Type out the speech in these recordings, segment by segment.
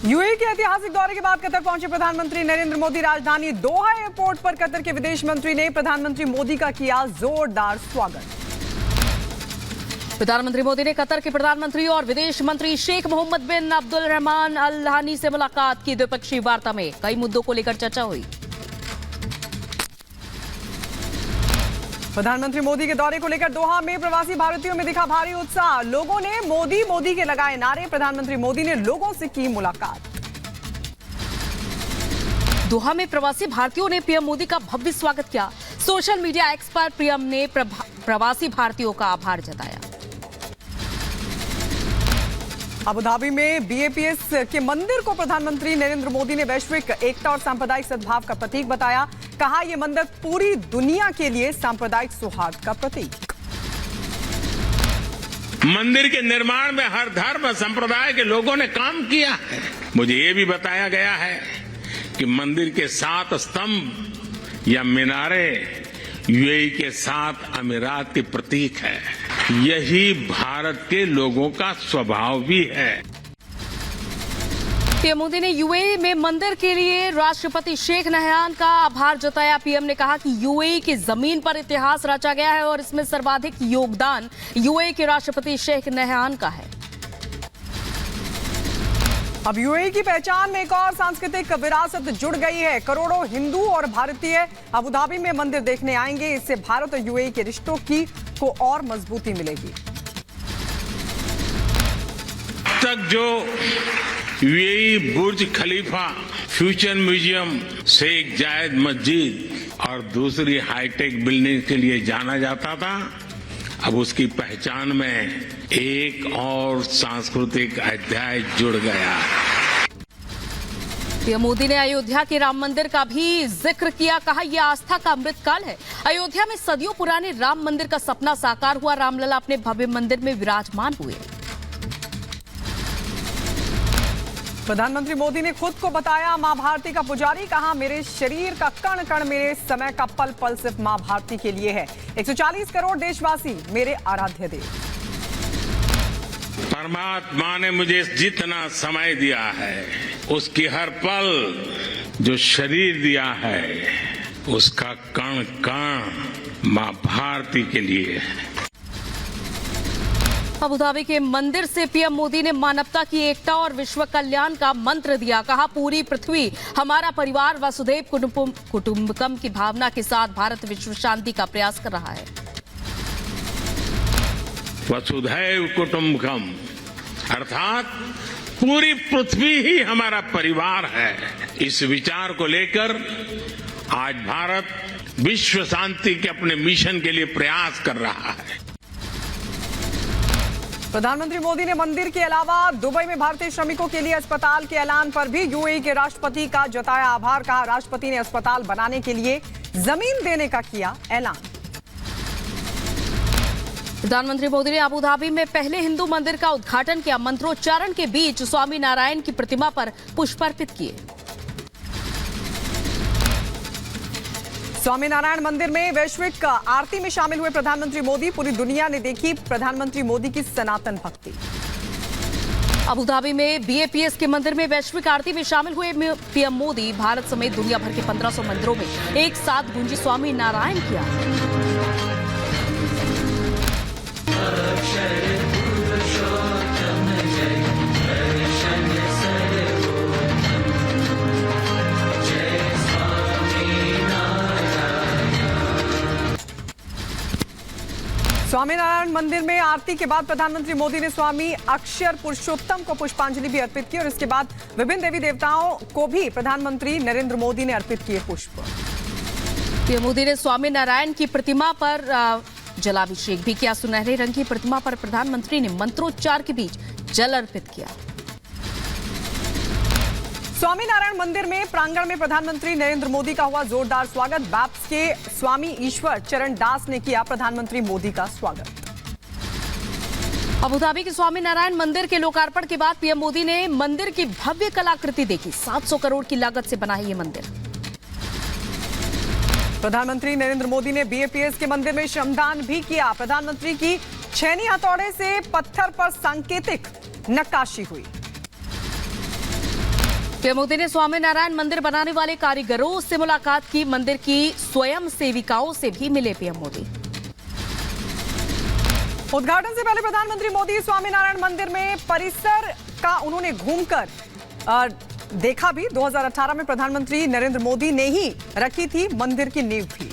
UAE के ऐतिहासिक दौरे के बाद कतर पहुंचे प्रधानमंत्री नरेंद्र मोदी। राजधानी दोहा एयरपोर्ट पर कतर के विदेश मंत्री ने प्रधानमंत्री मोदी का किया जोरदार स्वागत। प्रधानमंत्री मोदी ने कतर के प्रधानमंत्री और विदेश मंत्री शेख मोहम्मद बिन अब्दुल रहमान अल थानी से मुलाकात की। द्विपक्षीय वार्ता में कई मुद्दों को लेकर चर्चा हुई। प्रधानमंत्री मोदी के दौरे को लेकर दोहा में प्रवासी भारतीयों में दिखा भारी उत्साह। लोगों ने मोदी मोदी के लगाए नारे। प्रधानमंत्री मोदी ने लोगों से की मुलाकात। दोहा में प्रवासी भारतीयों ने पीएम मोदी का भव्य स्वागत किया। सोशल मीडिया एक्स पर पीएम ने प्रवासी भारतीयों का आभार जताया। अबू धाबी में बीएपीएस के मंदिर को प्रधानमंत्री नरेंद्र मोदी ने वैश्विक एकता और सांप्रदायिक सद्भाव का प्रतीक बताया। कहा यह मंदिर पूरी दुनिया के लिए सांप्रदायिक सौहार्द का प्रतीक। मंदिर के निर्माण में हर धर्म संप्रदाय के लोगों ने काम किया है। मुझे ये भी बताया गया है कि मंदिर के 7 स्तंभ या मीनारे यूएई के 7 अमीरात के प्रतीक है। यही भारत के लोगों का स्वभाव भी है। पीएम मोदी ने यूएई में मंदिर के लिए राष्ट्रपति शेख नहयान का आभार जताया। पीएम ने कहा कि यूएई की जमीन पर इतिहास रचा गया है और इसमें सर्वाधिक योगदान यूएई के राष्ट्रपति शेख नहयान का है। अब यूएई की पहचान में एक और सांस्कृतिक विरासत जुड़ गई है। करोड़ों हिंदू और भारतीय अबू धाबी में मंदिर देखने आएंगे। इससे भारत और यूएई के रिश्तों को और मजबूती मिलेगी। तक जो यूएई बुर्ज खलीफा, फ्यूचर म्यूजियम, शेख जायद मस्जिद और दूसरी हाईटेक बिल्डिंग के लिए जाना जाता था, अब उसकी पहचान में एक और सांस्कृतिक अध्याय जुड़ गया। पीएम मोदी ने अयोध्या के राम मंदिर का भी जिक्र किया। कहा यह आस्था का अमृतकाल है। अयोध्या में सदियों पुराने राम मंदिर का सपना साकार हुआ। रामलला अपने भव्य मंदिर में विराजमान हुए। प्रधानमंत्री मोदी ने खुद को बताया मां भारती का पुजारी। कहा मेरे शरीर का कण कण, मेरे समय का पल पल सिर्फ मां भारती के लिए है। 140 करोड़ देशवासी मेरे आराध्य देव। परमात्मा ने मुझे जितना समय दिया है, उसकी हर पल जो शरीर दिया है, उसका कण कण मां भारती के लिए है। अबू धाबी के मंदिर से पीएम मोदी ने मानवता की एकता और विश्व कल्याण का मंत्र दिया। कहा पूरी पृथ्वी हमारा परिवार, वसुधैव कुटुंबकम की भावना के साथ भारत विश्व शांति का प्रयास कर रहा है। वसुधैव कुटुंबकम अर्थात पूरी पृथ्वी ही हमारा परिवार है। इस विचार को लेकर आज भारत विश्व शांति के अपने मिशन के लिए प्रयास कर रहा है। प्रधानमंत्री मोदी ने मंदिर के अलावा दुबई में भारतीय श्रमिकों के लिए अस्पताल के ऐलान पर भी यूएई के राष्ट्रपति का जताया आभार। कहा राष्ट्रपति ने अस्पताल बनाने के लिए जमीन देने का किया ऐलान। प्रधानमंत्री मोदी ने अबू धाबी में पहले हिंदू मंदिर का उद्घाटन किया। मंत्रोच्चारण के बीच स्वामी नारायण की प्रतिमा पर पुष्प अर्पित किए। स्वामीनारायण मंदिर में वैश्विक आरती में शामिल हुए प्रधानमंत्री मोदी। पूरी दुनिया ने देखी प्रधानमंत्री मोदी की सनातन भक्ति। अबू धाबी में बीएपीएस के मंदिर में वैश्विक आरती में शामिल हुए पीएम मोदी। भारत समेत दुनिया भर के 1500 मंदिरों में एक साथ गूंजी स्वामी नारायण की आरती। स्वामीनारायण मंदिर में आरती के बाद प्रधानमंत्री मोदी ने स्वामी अक्षर पुरुषोत्तम को पुष्पांजलि भी अर्पित की और इसके बाद विभिन्न देवी देवताओं को भी प्रधानमंत्री नरेंद्र मोदी ने अर्पित किए पुष्प। पीएम मोदी ने स्वामी नारायण की प्रतिमा पर जलाभिषेक भी किया। सुनहरे रंग की प्रतिमा पर प्रधानमंत्री ने मंत्रोच्चार के बीच जल अर्पित किया। स्वामीनारायण मंदिर में प्रांगण में प्रधानमंत्री नरेंद्र मोदी का हुआ जोरदार स्वागत। बैप्स के स्वामी ईश्वर चरण दास ने किया प्रधानमंत्री मोदी का स्वागत। अबू धाबी के स्वामीनारायण मंदिर के लोकार्पण के बाद पीएम मोदी ने मंदिर की भव्य कलाकृति देखी। 700 करोड़ की लागत से बना है ये मंदिर। प्रधानमंत्री नरेंद्र मोदी ने बीएपीएस के मंदिर में श्रमदान भी किया। प्रधानमंत्री की छेनी हथौड़े से पत्थर पर सांकेतिक नक्काशी हुई। पीएम मोदी ने स्वामीनारायण मंदिर बनाने वाले कारीगरों से मुलाकात की। मंदिर की स्वयं सेविकाओं से भी मिले पीएम मोदी। उद्घाटन से पहले प्रधानमंत्री मोदी स्वामीनारायण मंदिर में परिसर का उन्होंने घूमकर देखा भी। 2018 में प्रधानमंत्री नरेंद्र मोदी ने ही रखी थी मंदिर की नींव भी।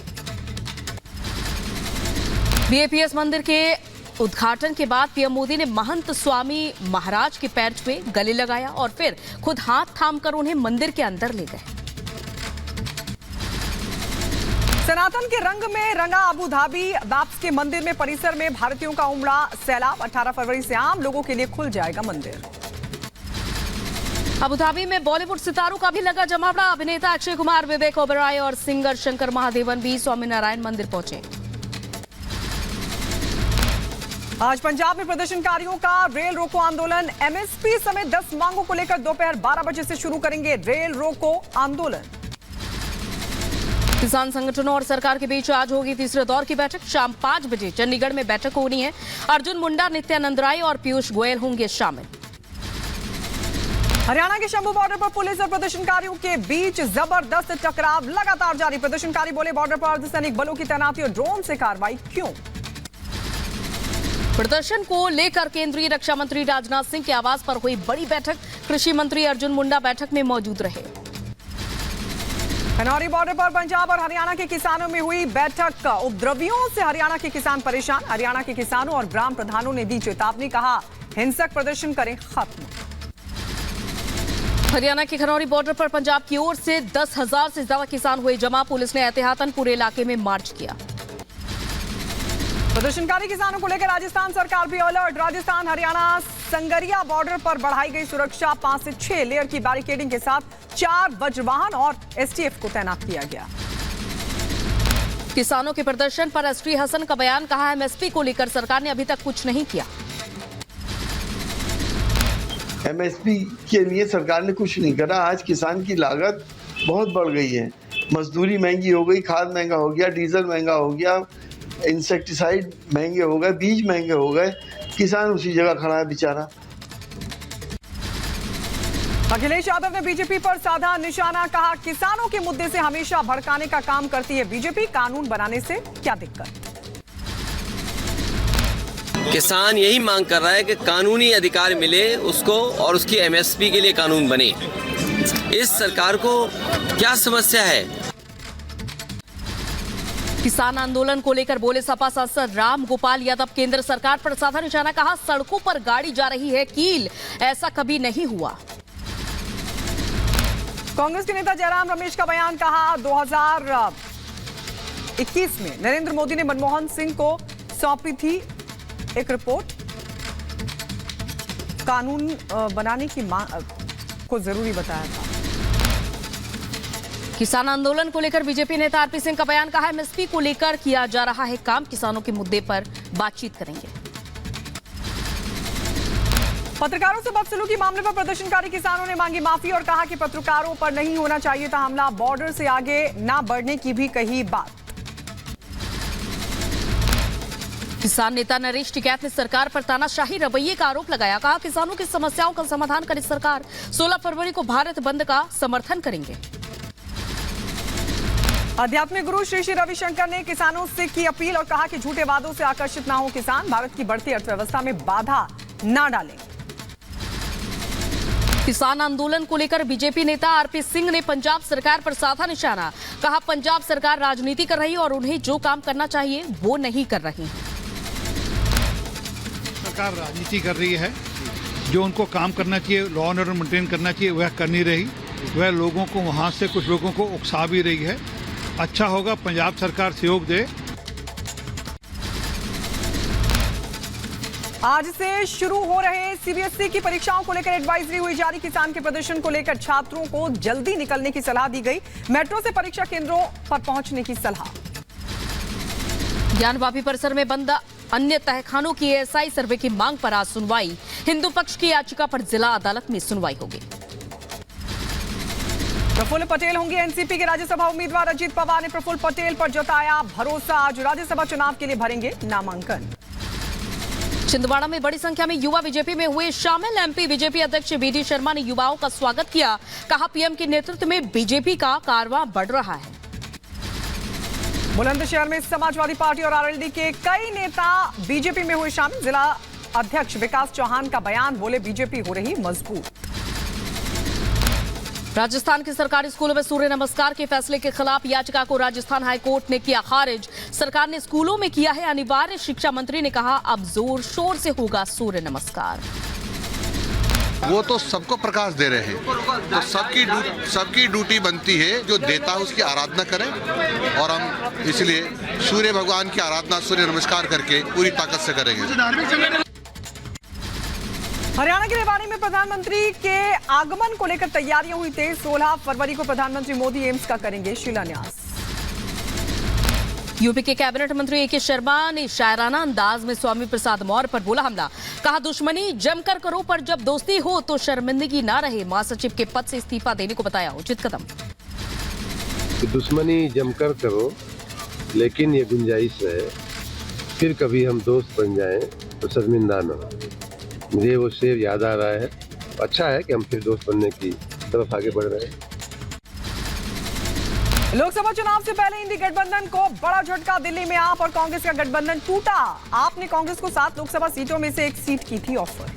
बीएपीएस मंदिर के उद्घाटन के बाद पीएम मोदी ने महंत स्वामी महाराज के पैर छुए, गले लगाया और फिर खुद हाथ थामकर उन्हें मंदिर के अंदर ले गए। सनातन के रंग में रंगा अबू धाबी बाप्स के मंदिर में परिसर में भारतीयों का उमड़ा सैलाब। 18 फरवरी से आम लोगों के लिए खुल जाएगा मंदिर। अबू धाबी में बॉलीवुड सितारों का भी लगा जमावड़ा। अभिनेता अक्षय कुमार, विवेक ओबेरॉय और सिंगर शंकर महादेवन भी स्वामीनारायण मंदिर पहुंचे। आज पंजाब में प्रदर्शनकारियों का रेल रोको आंदोलन। एमएसपी समेत 10 मांगों को लेकर दोपहर 12 बजे से शुरू करेंगे रेल रोको आंदोलन। किसान संगठनों और सरकार के बीच आज होगी तीसरे दौर की बैठक। शाम 5 बजे चंडीगढ़ में बैठक होनी है। अर्जुन मुंडा, नित्यानंद राय और पीयूष गोयल होंगे शामिल। हरियाणा के शंभू बॉर्डर पर पुलिस और प्रदर्शनकारियों के बीच जबरदस्त टकराव लगातार जारी। प्रदर्शनकारी बोले बॉर्डर पर अर्धसैनिक बलों की तैनाती और ड्रोन से कार्रवाई क्यों। प्रदर्शन को लेकर केंद्रीय रक्षा मंत्री राजनाथ सिंह के आवास पर हुई बड़ी बैठक। कृषि मंत्री अर्जुन मुंडा बैठक में मौजूद रहे। खनौरी बॉर्डर पर पंजाब और हरियाणा के किसानों में हुई बैठक। उपद्रवियों से हरियाणा के किसान परेशान। हरियाणा के किसानों और ग्राम प्रधानों ने दी चेतावनी, कहा हिंसक प्रदर्शन करें खत्म। हरियाणा के खनौरी बॉर्डर पर पंजाब की ओर से 10,000 से ज्यादा किसान हुए जमा। पुलिस ने एहतियातन पूरे इलाके में मार्च किया। प्रदर्शनकारी किसानों को लेकर राजस्थान सरकार भी अलर्ट। राजस्थान हरियाणा संगरिया बॉर्डर पर बढ़ाई गई सुरक्षा। 5 से 6 लेयर की बैरिकेडिंग के साथ 4 वज्रवाहन और एसटीएफ को तैनात किया गया। किसानों के प्रदर्शन पर एसटी हसन का बयान, कहा एमएसपी को लेकर सरकार ने अभी तक कुछ नहीं किया। एमएसपी के लिए सरकार ने कुछ नहीं करा। आज किसान की लागत बहुत बढ़ गई है। मजदूरी महंगी हो गई, खाद महंगा हो गया, डीजल महंगा हो गया, इंसेक्टिसाइड महंगे हो गए, बीज महंगे हो गए। किसान उसी जगह खड़ा है बेचारा। अखिलेश यादव ने बीजेपी पर साधा निशाना, कहा किसानों के मुद्दे से हमेशा भड़काने का काम करती है बीजेपी। कानून बनाने से क्या दिक्कत। किसान यही मांग कर रहा है कि कानूनी अधिकार मिले उसको और उसकी एमएसपी के लिए कानून बने। इस सरकार को क्या समस्या है। किसान आंदोलन को लेकर बोले सपा सांसद राम गोपाल यादव, केंद्र सरकार पर साधा निशाना, कहा सड़कों पर गाड़ी जा रही है कील, ऐसा कभी नहीं हुआ। कांग्रेस के नेता जयराम रमेश का बयान, कहा 2021 में नरेंद्र मोदी ने मनमोहन सिंह को सौंपी थी एक रिपोर्ट। कानून बनाने की मांग को जरूरी बताया था। किसान आंदोलन को लेकर बीजेपी नेता आरपी सिंह का बयान, कहा एमएसपी को लेकर किया जा रहा है काम, किसानों के मुद्दे पर बातचीत करेंगे। पत्रकारों से बदसलूकी मामले पर प्रदर्शनकारी किसानों ने मांगी माफी और कहा कि पत्रकारों पर नहीं होना चाहिए था हमला। बॉर्डर से आगे ना बढ़ने की भी कही बात। किसान नेता नरेश टिकैत ने सरकार पर तानाशाही रवैये का आरोप लगाया, कहा किसानों की समस्याओं का समाधान करे सरकार। 16 फरवरी को भारत बंद का समर्थन करेंगे। आध्यात्मिक गुरु श्री श्री रविशंकर ने किसानों से की अपील और कहा कि झूठे वादों से आकर्षित ना हो किसान। भारत की बढ़ती अर्थव्यवस्था में बाधा ना डालें। किसान आंदोलन को लेकर बीजेपी नेता आरपी सिंह ने पंजाब सरकार पर साधा निशाना, कहा पंजाब सरकार राजनीति कर रही है और उन्हें जो काम करना चाहिए वो नहीं कर रही है। सरकार राजनीति कर रही है, जो उनको काम करना चाहिए, लॉ एंड ऑर्डर मेंटेन करना चाहिए, वह कर नहीं रही। वह लोगों को वहां से कुछ लोगों को उकसा भी रही है। अच्छा होगा पंजाब सरकार सहयोग दे। आज से शुरू हो रहे सीबीएसई की परीक्षाओं को लेकर एडवाइजरी हुई जारी। किसान के प्रदर्शन को लेकर छात्रों को जल्दी निकलने की सलाह दी गई। मेट्रो से परीक्षा केंद्रों पर पहुंचने की सलाह। ज्ञानवापी परिसर में बंद अन्य तहखानों की एएसआई सर्वे की मांग पर आज सुनवाई। हिंदू पक्ष की याचिका पर जिला अदालत में सुनवाई होगी। प्रफुल्ल पटेल होंगे एनसीपी के राज्यसभा उम्मीदवार। अजीत पवार ने प्रफुल्ल पटेल पर जताया भरोसा। आज राज्यसभा चुनाव के लिए भरेंगे नामांकन। छिंदवाड़ा में बड़ी संख्या में युवा बीजेपी में हुए शामिल। एमपी बीजेपी अध्यक्ष बीडी शर्मा ने युवाओं का स्वागत किया। कहा पीएम के नेतृत्व में बीजेपी का कारवां बढ़ रहा है। बुलंदशहर में समाजवादी पार्टी और आरएलडी के कई नेता बीजेपी में हुए शामिल। जिला अध्यक्ष विकास चौहान का बयान, बोले बीजेपी हो रही मजबूत। राजस्थान के सरकारी स्कूलों में सूर्य नमस्कार के फैसले के खिलाफ याचिका को राजस्थान हाईकोर्ट ने किया खारिज। सरकार ने स्कूलों में किया है अनिवार्य। शिक्षा मंत्री ने कहा अब जोर शोर से होगा सूर्य नमस्कार। वो तो सबको प्रकाश दे रहे हैं, तो सबकी ड्यूटी बनती है जो देता है उसकी आराधना करें, और हम इसलिए सूर्य भगवान की आराधना सूर्य नमस्कार करके पूरी ताकत से करेंगे। हरियाणा के रेवाड़ी में प्रधानमंत्री के आगमन को लेकर तैयारियां हुई तेज। 16 फरवरी को प्रधानमंत्री मोदी एम्स का करेंगे शिलान्यास। यूपी के कैबिनेट मंत्री ए.के. शर्मा ने शायराना अंदाज में स्वामी प्रसाद मौर्य पर बोला हमला। कहा दुश्मनी जमकर करो, पर जब दोस्ती हो तो शर्मिंदगी ना रहे। महासचिव के पद से इस्तीफा देने को बताया उचित कदम। दुश्मनी जमकर करो, लेकिन ये गुंजाइश है फिर कभी हम दोस्त बन जाएं तो शर्मिंदा न हो। मुझे वो शेर याद आ रहा है। अच्छा है कि हम फिर दोस्त बनने की तरफ आगे बढ़ रहे हैं। लोकसभा चुनाव से पहले इंडी गठबंधन को बड़ा झटका। दिल्ली में आप और कांग्रेस का गठबंधन टूटा। आपने कांग्रेस को 7 लोकसभा सीटों में से 1 सीट की थी ऑफर।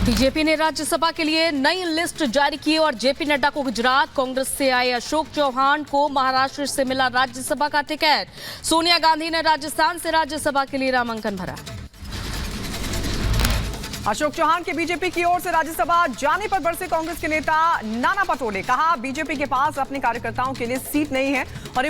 बीजेपी ने राज्यसभा के लिए नई लिस्ट जारी की और जेपी नड्डा को गुजरात, कांग्रेस से आए अशोक चौहान को महाराष्ट्र से मिला राज्यसभा का टिकट। सोनिया गांधी ने राजस्थान से राज्यसभा के लिए नामांकन भरा। अशोक चौहान के बीजेपी की ओर से राज्यसभा जाने पर बरसे कांग्रेस के नेता नाना पटोले। कहा बीजेपी के पास अपने कार्यकर्ताओं के लिए सीट नहीं है और